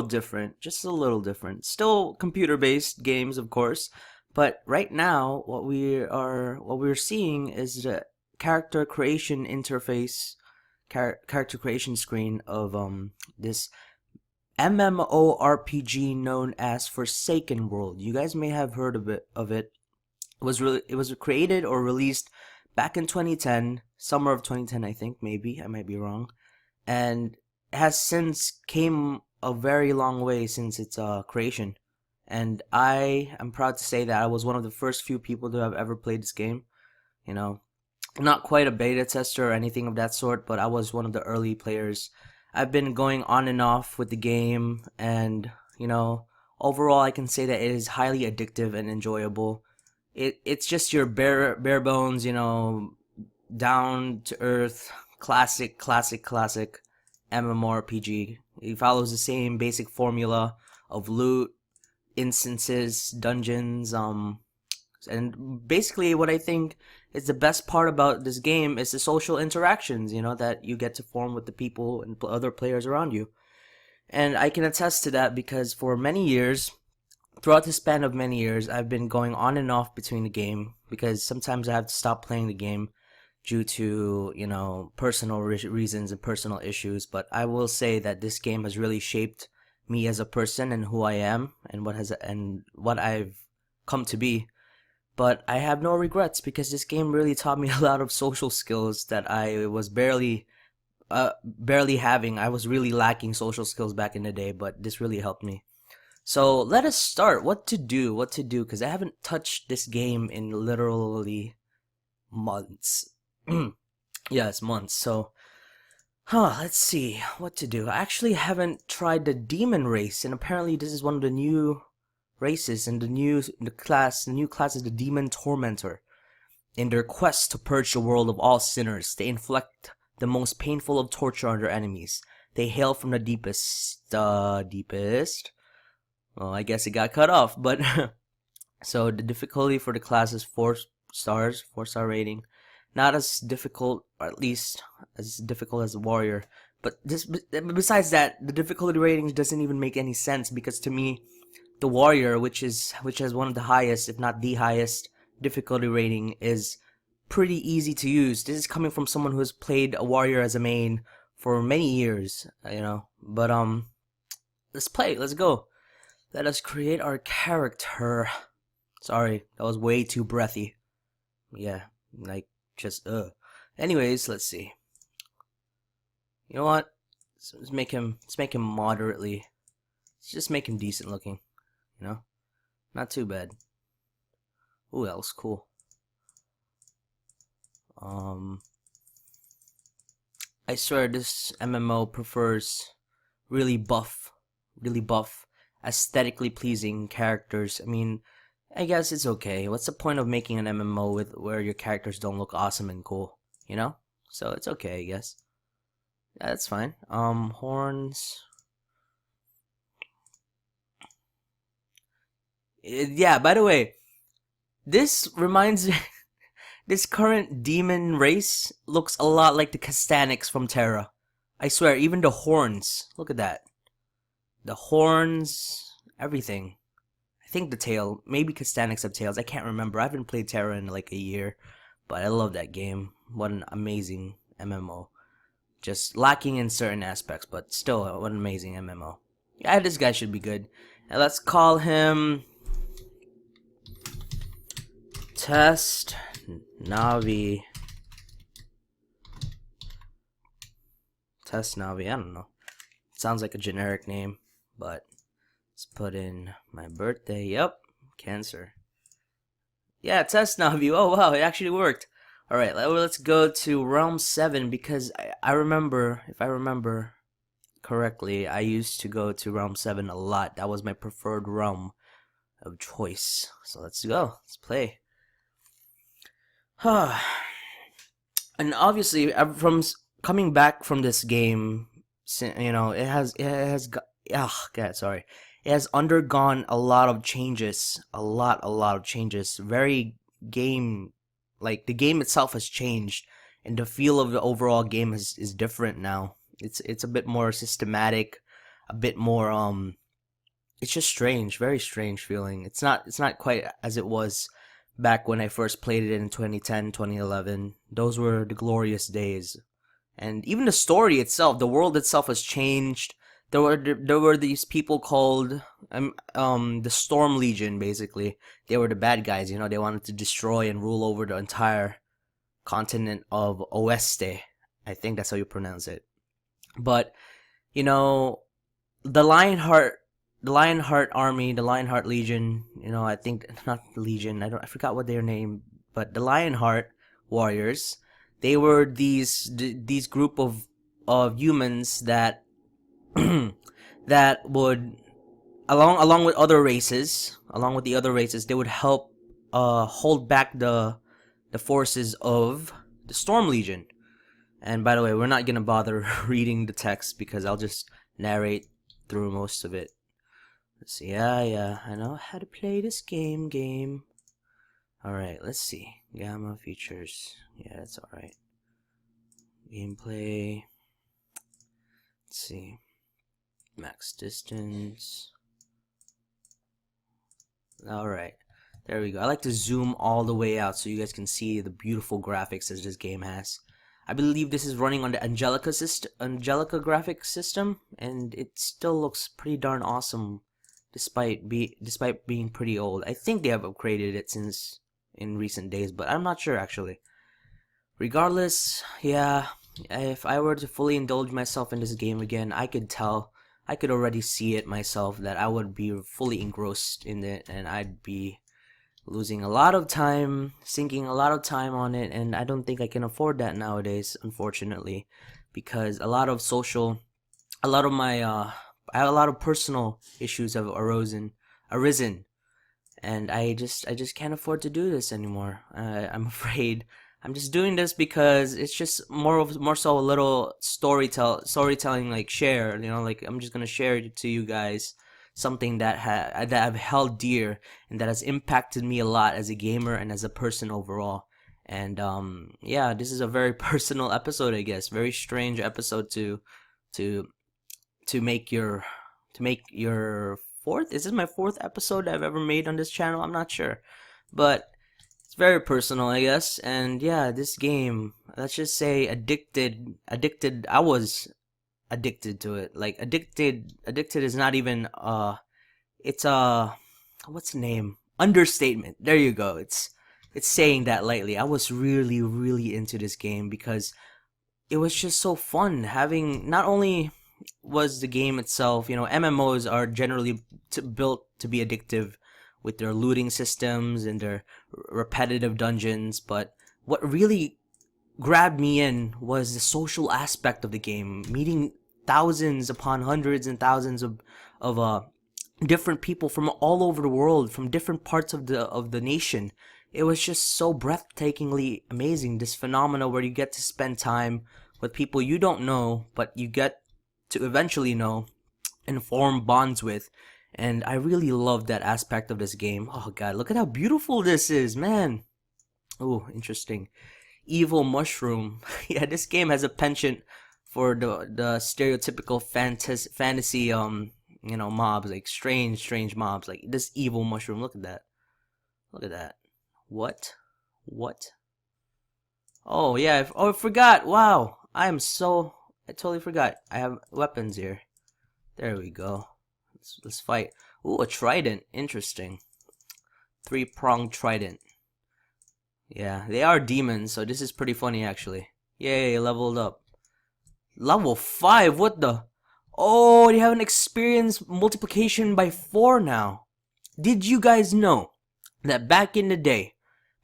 different, just a little different. Still computer-based games, of course, but right now what we're seeing is the character creation interface, character creation screen of this MMORPG known as Forsaken World. You guys may have heard of it. It was created or released back in 2010, summer of 2010, I think, maybe. I might be wrong. And has since came a very long way since its creation. And I am proud to say that I was one of the first few people to have ever played this game. You know, not quite a beta tester or anything of that sort, but I was one of the early players. I've been going on and off with the game, and overall, I can say that it is highly addictive and enjoyable. It's just your bare bones, down to earth, classic MMORPG. It follows the same basic formula of loot, instances, dungeons, and basically what I think is the best part about this game is the social interactions, that you get to form with the people and other players around you. And I can attest to that because for many years, throughout the span of many years, I've been going on and off between the game because sometimes I have to stop playing the game due to, personal reasons and personal issues. But I will say that this game has really shaped me as a person and who I am and what I've come to be. But I have no regrets because this game really taught me a lot of social skills that I was barely having. I was really lacking social skills back in the day, but this really helped me. So let us start. What to do? Because I haven't touched this game in literally months. Yes, months. So, let's see what to do. I actually haven't tried the demon race, and apparently this is one of the new races, and the new class is the demon tormentor. In their quest to purge the world of all sinners, they inflict the most painful of torture on their enemies. They hail from the deepest. Well, I guess it got cut off, but so the difficulty for the class is 4 stars, 4-star rating. Not as difficult, or at least as difficult as a warrior. But besides that, the difficulty ratings doesn't even make any sense because to me, the warrior, which has one of the highest, if not the highest, difficulty rating, is pretty easy to use. This is coming from someone who has played a warrior as a main for many years, But let's play. Let's go. Let us create our character. Sorry, that was way too breathy. Yeah, like just Anyways, let's see. You know what? Let's make him moderately. Let's just make him decent looking. Not too bad. Ooh, that looks cool. I swear this MMO prefers really buff, aesthetically pleasing characters. I mean, I guess it's okay. What's the point of making an MMO where your characters don't look awesome and cool? So it's okay, I guess. Yeah, that's fine. Horns. Yeah, by the way, this reminds me. This current demon race looks a lot like the Castanics from Terra. I swear, even the horns. Look at that. The horns, everything. I think the tail. Maybe Castanics have tails. I can't remember. I haven't played Terra in like a year. But I love that game. What an amazing MMO. Just lacking in certain aspects, but still, what an amazing MMO. Yeah, this guy should be good. Now let's call him Test Navi. Test Navi, I don't know. Sounds like a generic name, but let's put in my birthday. Yep, Cancer. Yeah, Test Navi. Oh wow, it actually worked. Alright, let's go to Realm 7 because I remember, if I remember correctly, I used to go to Realm 7 a lot. That was my preferred realm of choice. So let's go. Let's play. And obviously, from coming back from this game, sorry, it has undergone a lot of changes, a lot of changes. Very game, like the game itself has changed, and the feel of the overall game is different now. It's a bit more systematic. a bit more it's just strange, very strange feeling. It's not quite as it was back when I first played it in 2010, 2011. Those were the glorious days. And even the story itself, the world itself has changed. There were these people called the Storm Legion. Basically, they were the bad guys. They wanted to destroy and rule over the entire continent of Oeste. I think that's how you pronounce it. But you know, the Lionheart, the Lionheart Army, the Lionheart Legion. I think not the Legion. I forgot what their name, but the Lionheart Warriors. They were these group of humans that that would along with other races, along with the other races, they would help hold back the forces of the Storm Legion. And by the way, we're not gonna bother reading the text because I'll just narrate through most of it. Let's see. Yeah, I know how to play this game. Alright, let's see. Gamma features. Yeah, that's alright. Gameplay. Let's see. Max distance. Alright. There we go. I like to zoom all the way out so you guys can see the beautiful graphics that this game has. I believe this is running on the Angelica graphic system, and it still looks pretty darn awesome despite being pretty old. I think they have upgraded it since in recent days, but I'm not sure actually. Regardless, yeah, if I were to fully indulge myself in this game again, I could already see it myself that I would be fully engrossed in it, and I'd be losing a lot of time, sinking a lot of time on it, and I don't think I can afford that nowadays, unfortunately, because a lot of my I have a lot of personal issues have arisen, and I just can't afford to do this anymore. I'm afraid I'm just doing this because it's just more so a little storytelling, like share, like I'm just gonna share it to you guys, something that I've held dear and that has impacted me a lot as a gamer and as a person overall. And yeah, this is a very personal episode, I guess. Very strange episode to make your fourth. Is this my fourth episode I've ever made on this channel? I'm not sure, but it's very personal, I guess. And yeah, this game, let's just say addicted. I was addicted to it. Like addicted is not even it's what's the name? Understatement. There you go. It's saying that lightly. I was really into this game because it was just so fun. Having, not only was the game itself, MMOs are generally built to be addictive with their looting systems and their repetitive dungeons, but what really grabbed me in was the social aspect of the game, meeting thousands upon hundreds and thousands of different people from all over the world, from different parts of the nation. It was just so breathtakingly amazing, this phenomena where you get to spend time with people you don't know, but you get to eventually know and form bonds with. And I really love that aspect of this game. Oh god, look at how beautiful this is, man. Oh, interesting. Evil Mushroom. Yeah, this game has a penchant for the stereotypical fantasy mobs, like strange mobs, like this Evil Mushroom. Look at that. What? Oh yeah, I forgot. Wow, I totally forgot. I have weapons here. There we go. Let's fight. Ooh, a trident. Interesting. 3-pronged trident. Yeah, they are demons, so this is pretty funny actually. Yay, leveled up. Level 5, what the? Oh, they have an experience multiplication by 4 now. Did you guys know that back in the day,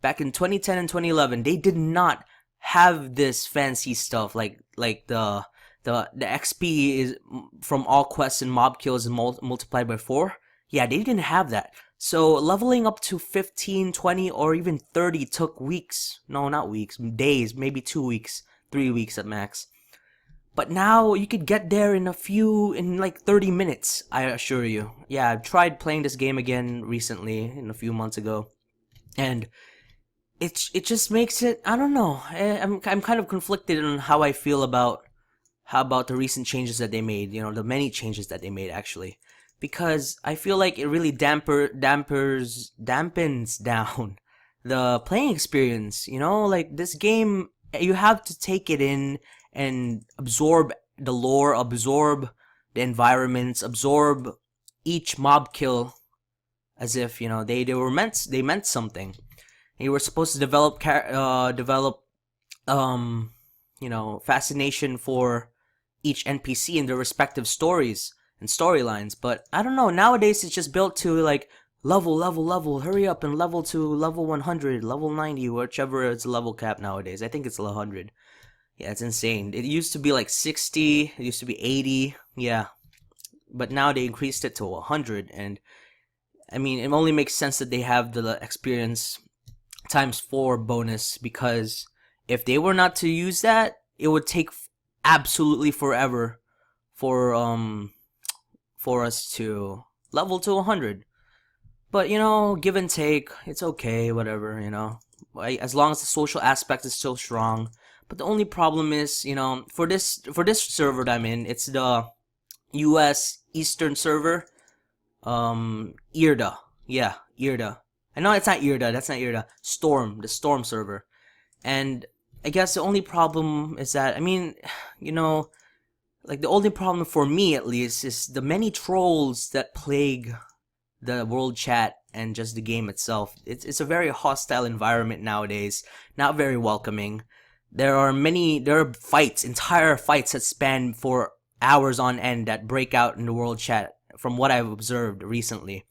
back in 2010 and 2011, they did not have this fancy stuff like the XP is from all quests and mob kills is multiplied by 4. Yeah, they didn't have that. So leveling up to 15, 20, or even 30 took weeks. No, not weeks, days, maybe 2 weeks, 3 weeks at max. But now you could get there in like 30 minutes, I assure you. Yeah, I've tried playing this game again recently, a few months ago, and it just makes it, I don't know. I'm kind of conflicted on how I feel about how about the recent changes that they made? You know, the many changes that they made actually, because I feel like it really dampens down the playing experience. You know, like this game, you have to take it in and absorb the lore, absorb the environments, absorb each mob kill as if you know they meant something. You were supposed to develop um fascination for each NPC in their respective stories and storylines. But I don't know, nowadays it's just built to like level, hurry up and level to level 100, level 90, whichever is the level cap nowadays. I think it's 100. Yeah, it's insane. It used to be like 60, it used to be 80, yeah. But now they increased it to 100, and I mean, it only makes sense that they have the experience times 4 bonus, because if they were not to use that, it would take absolutely forever for us to level to 100. But you know, give and take, it's okay, whatever, you know. As long as the social aspect is still strong. But the only problem is, you know, for this server that I'm in, it's the US Eastern server. Irda. Yeah, Irda. I know it's not Irda, that's not Irda. Storm, the Storm server. And I guess the only problem is that, I mean, you know, like the only problem for me at least is the many trolls that plague the world chat and just the game itself. It's a very hostile environment nowadays, not very welcoming. There are fights, entire fights that span for hours on end that break out in the world chat from what I've observed recently.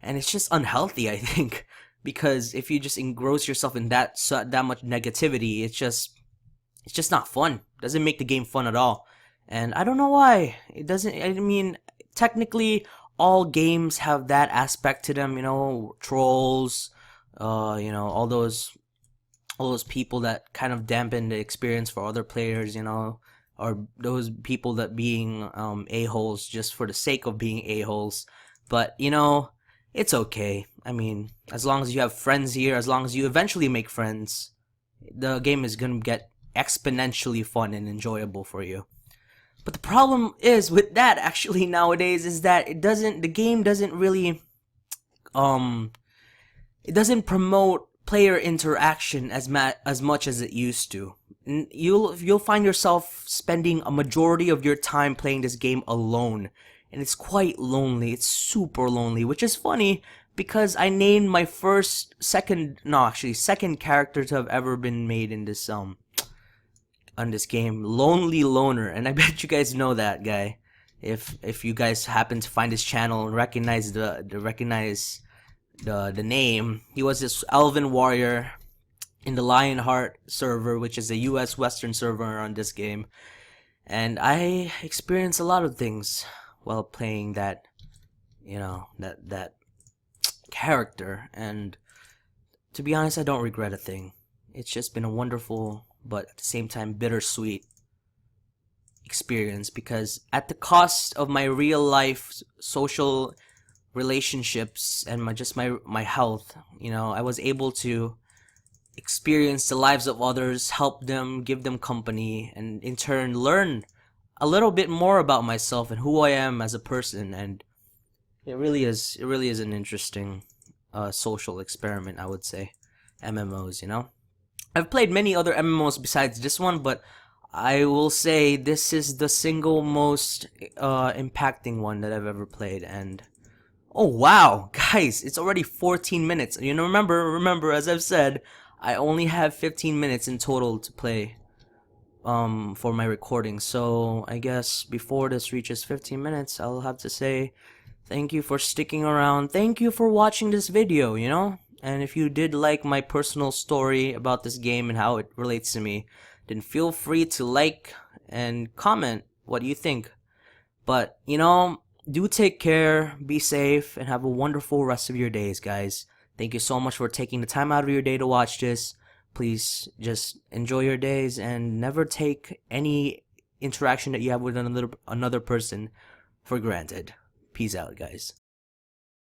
And it's just unhealthy, I think, because if you just engross yourself in that much negativity, it's just not fun. It doesn't make the game fun at all. And I don't know why. It doesn't, I mean, technically all games have that aspect to them, you know, trolls, you know, all those people that kind of dampen the experience for other players, you know, or those people that being a-holes just for the sake of being a-holes. But, you know, it's okay. I mean, as long as you have friends here, as long as you eventually make friends, the game is gonna get exponentially fun and enjoyable for you. But the problem is with that actually nowadays is that the game doesn't really it doesn't promote player interaction as much as it used to. You'll find yourself spending a majority of your time playing this game alone, and it's quite lonely. It's super lonely, which is funny because I named my second character to have ever been made in this on this game, Lonely Loner, and I bet you guys know that guy. If you guys happen to find his channel and recognize the name, he was this elven warrior in the Lionheart server, which is a US Western server on this game. And I experienced a lot of things while playing that, you know, that character, and to be honest, I don't regret a thing. It's just been a wonderful, but at the same time bittersweet experience, because at the cost of my real life social relationships and my health, you know, I was able to experience the lives of others, help them, give them company, and in turn learn a little bit more about myself and who I am as a person. And it really is an interesting social experiment, I would say. MMOs, you know, I've played many other MMOs besides this one, but I will say this is the single most impacting one that I've ever played. And oh wow, guys, it's already 14 minutes. You know, remember, as I've said, I only have 15 minutes in total to play for my recording. So I guess before this reaches 15 minutes, I'll have to say thank you for sticking around. Thank you for watching this video, you know? And if you did like my personal story about this game and how it relates to me, then feel free to like and comment what you think. But, you know, do take care, be safe, and have a wonderful rest of your days, guys. Thank you so much for taking the time out of your day to watch this. Please just enjoy your days and never take any interaction that you have with another person for granted. Peace out, guys.